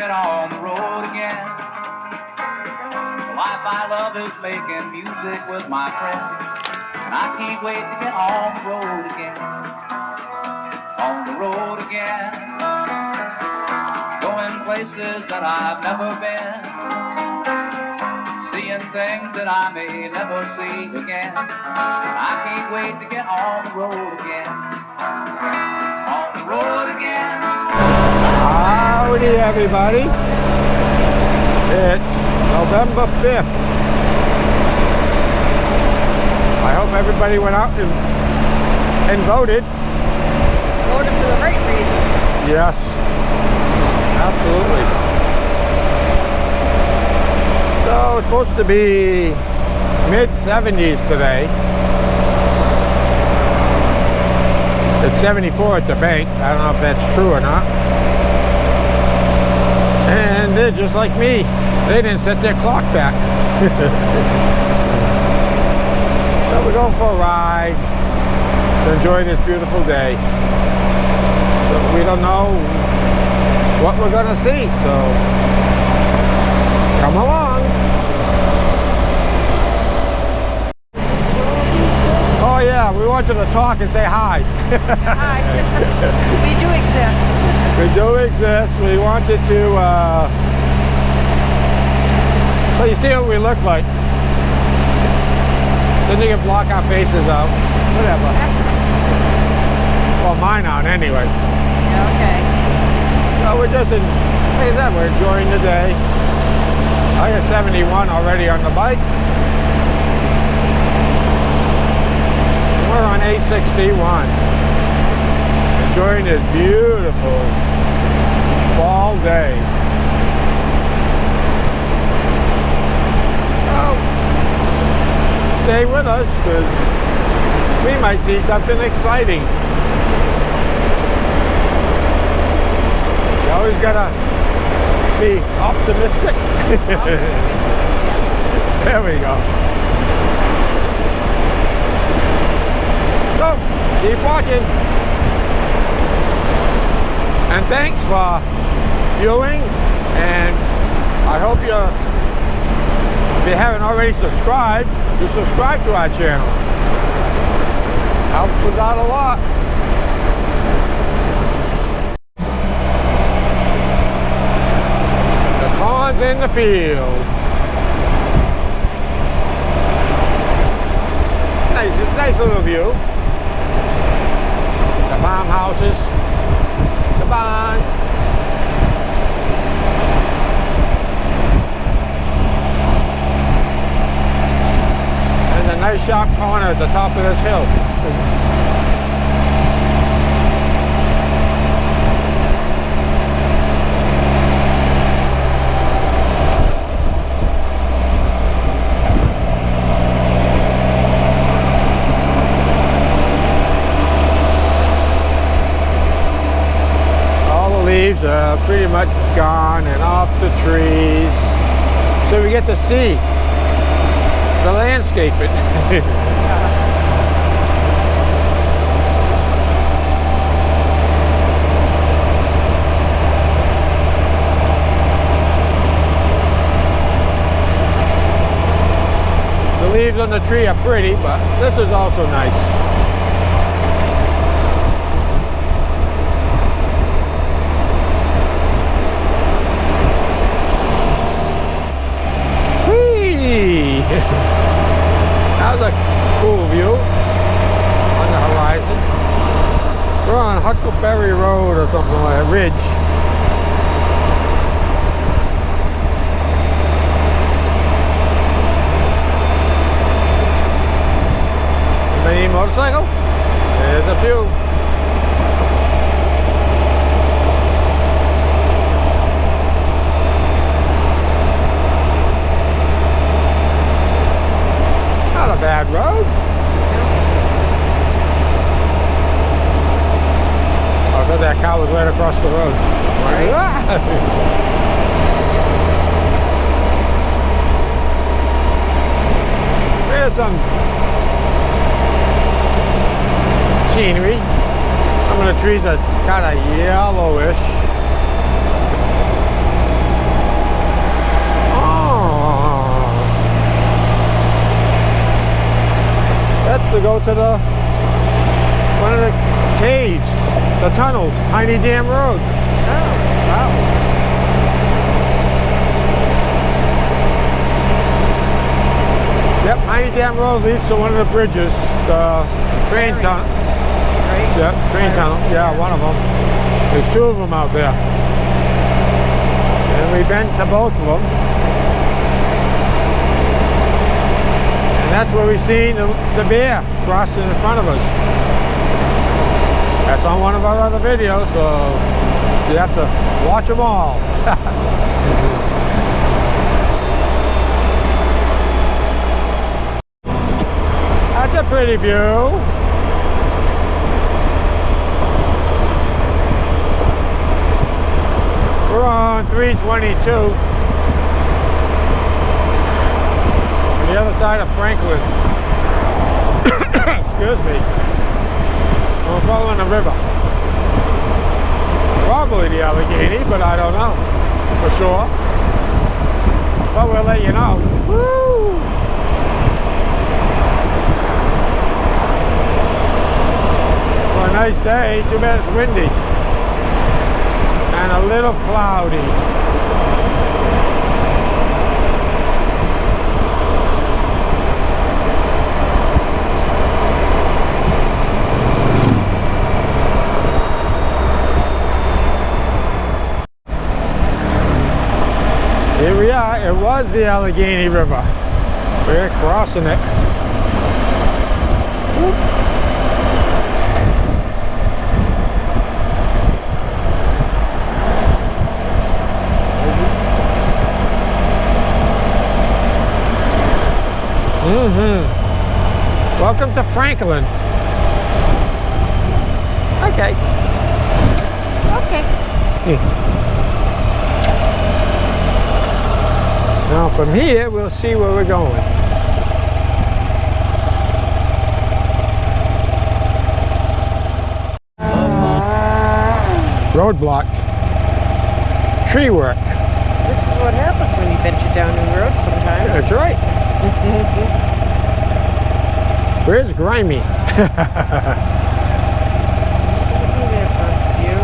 get on the road again. The life I love is making music with my friends, and I can't wait to get on the road again. On the road again, going places that I've never been, seeing things that I may never see again. I can't wait to get on the road again. On the road again. Howdy everybody. It's November 5th. I hope everybody went out and voted. Voted for the right reasons. Yes, absolutely. So it's supposed to be mid-70s today. It's 74 at the bank. I don't know if that's true or not. And they're just like me. They didn't set their clock back. So we're going for a ride to enjoy this beautiful day. But we don't know what we're going to see, so come along. Oh yeah, we wanted to talk and say hi. Hi. We do exist. We do exist. We wanted to, so you see what we look like. Then you can block our faces out. Whatever. Well, mine aren't anyway. Okay. So we're just, like I said, we're enjoying the day. I got 71 already on the bike. We're on 861. Enjoying this beautiful fall day. So, stay with us because we might see something exciting. You always gotta be optimistic. There we go. So, keep watching. And thanks for viewing. And I hope if you haven't already subscribed, you subscribe to our channel. Helps us out a lot. The corn's in the field. Nice little view. The farmhouses, the barn. And a nice sharp corner at the top of this hill. Leaves are pretty much gone and off the trees, so we get to see the landscaping. The leaves on the tree are pretty, but this is also nice. That was a cool view on the horizon. We're on Huckleberry Road or something like a ridge. Any motorcycle? There's a few. Not a bad road. I thought that car was right across the road. We had some scenery. Some of the trees are kind of yellowish. to go to the one of the caves, the tunnels, Tiny Dam Road. Oh, wow. Yep, Tiny Dam Road leads to one of the bridges, the train tunnel. Right? Yep, train tunnel. Yeah, one of them. There's two of them out there. And we've been to both of them. And that's where we've seen the bear crossing in front of us. That's on one of our other videos, so you have to watch them all. That's a pretty view. We're on 322 on the other side of Franklin. Excuse me. We're following the river. Probably the Allegheny, but I don't know for sure. But we'll let you know. Woo! For a nice day, too bad it's windy. And a little cloudy. Here we are. It was the Allegheny River. We're crossing it. Whoop. Welcome to Franklin. Okay. Okay. Now from here, we'll see where we're going. Road blocked. Tree work. This is what happens when you venture down new roads sometimes. That's right. Where's Grimy? Just gonna be there for a few.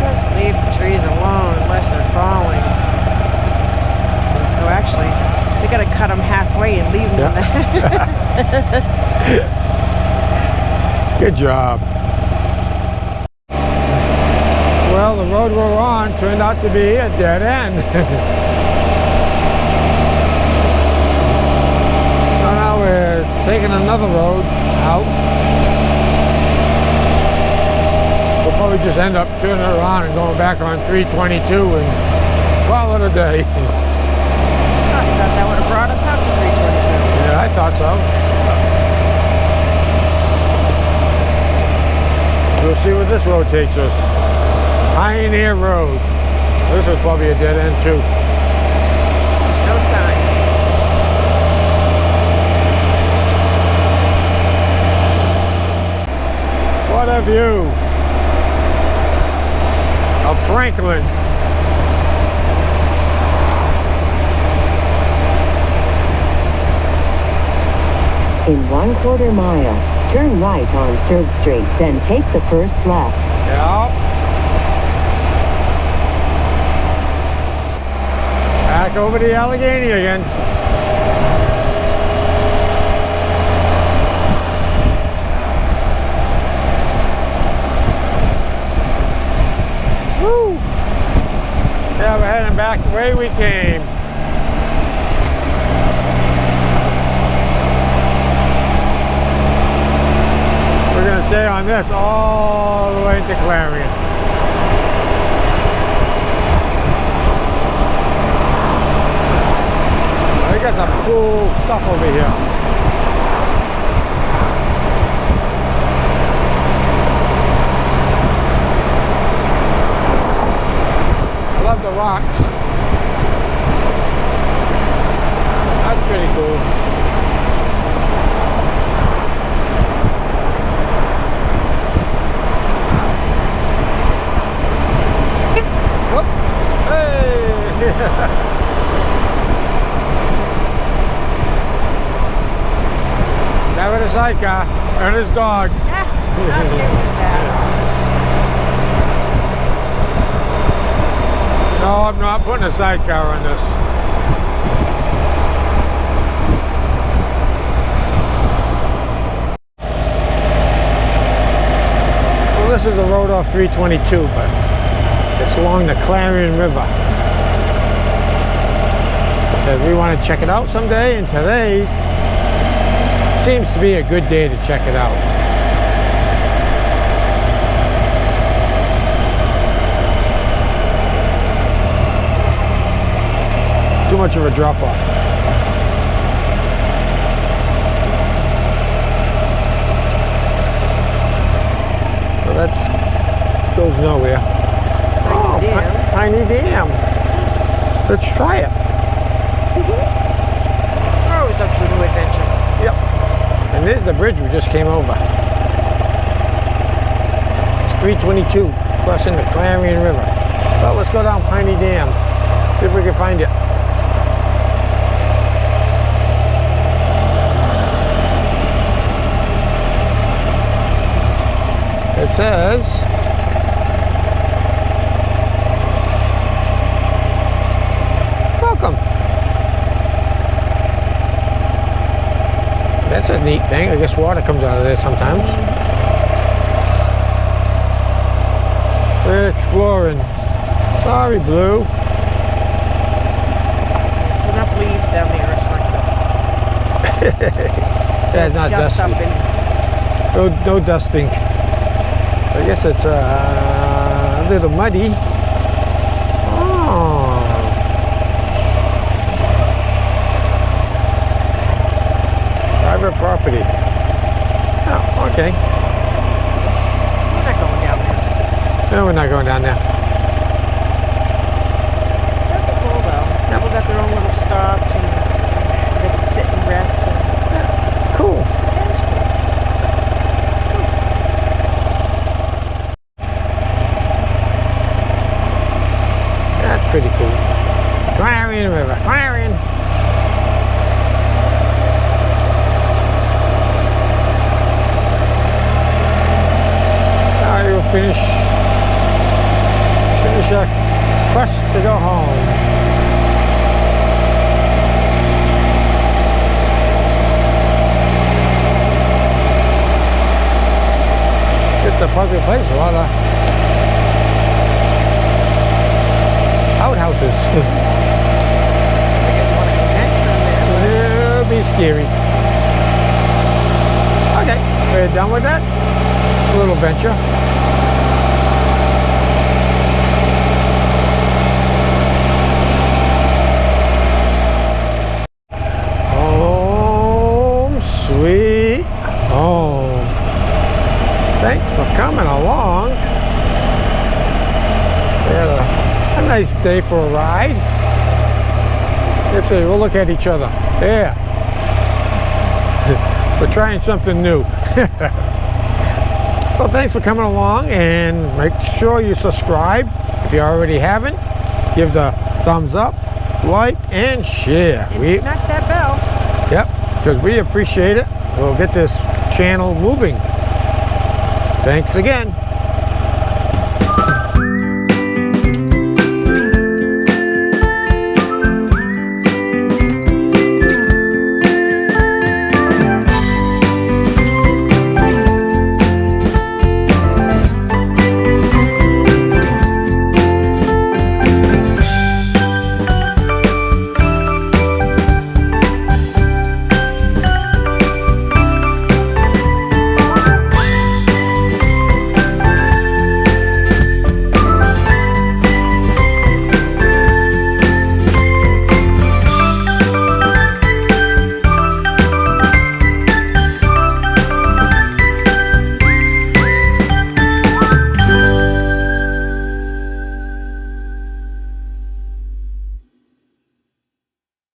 Just leave the trees alone unless they're falling. Oh, actually, they gotta cut them halfway and leave them there. Good job. Well, the road we're on turned out to be a dead end. So now we're taking another road out. We'll probably just end up turning around and going back on 322 and call it a day. I thought that would have brought us out to 322. Yeah, I thought so. We'll see where this road takes us. Pioneer Road. This is probably a dead end too. There's no signs. What a view of Franklin. In 1/4 mile, turn right on 3rd Street, then take the first left. Yeah. Back over the Allegheny again. Woo! Yeah, we're heading back the way we came. We're going to stay on this all the way to Clarion. They got some cool stuff over here. I love the rocks. That's pretty cool. Whoop. Hey! sidecar and his dog. Yeah, how cute was that? No, I'm not putting a sidecar on this. Well, this is a road off 322, but it's along the Clarion River. Said we want to check it out someday, and today seems to be a good day to check it out. Too much of a drop off. So that's goes nowhere. Tiny Dam. Tiny Dam. Let's try it. We're always up to a new adventure. Yep. And there's the bridge we just came over. It's 322 crossing the Clarion River. Well, let's go down Piney Dam. See if we can find it. It says welcome. That's a neat thing. I guess water comes out of there sometimes. We're exploring. Sorry, Blue. There's enough leaves down there. It's not gonna That's not dust dusty. up in. No dusting. I guess it's a little muddy. Oh. Private property. Oh, okay. We're not going down there. No, we're not going down there. That's cool though. People got their own little stops and they can sit and rest. And, Cool. yeah, it's cool. That's pretty cool. Clarion River. Clarion. Now you'll finish our quest to go home. It's a public place, a lot of outhouses. We get one adventure in there. It'll be scary. Okay, we're done with that little venture. Home sweet home. Thanks for coming along. We had a nice day for a ride. Let's see, we'll look at each other. Yeah. We're trying something new. Well, thanks for coming along, and make sure you subscribe if you already haven't. Give the thumbs up, like, and share. And smack that bell. Yep, because we appreciate it. We'll get this channel moving. Thanks again.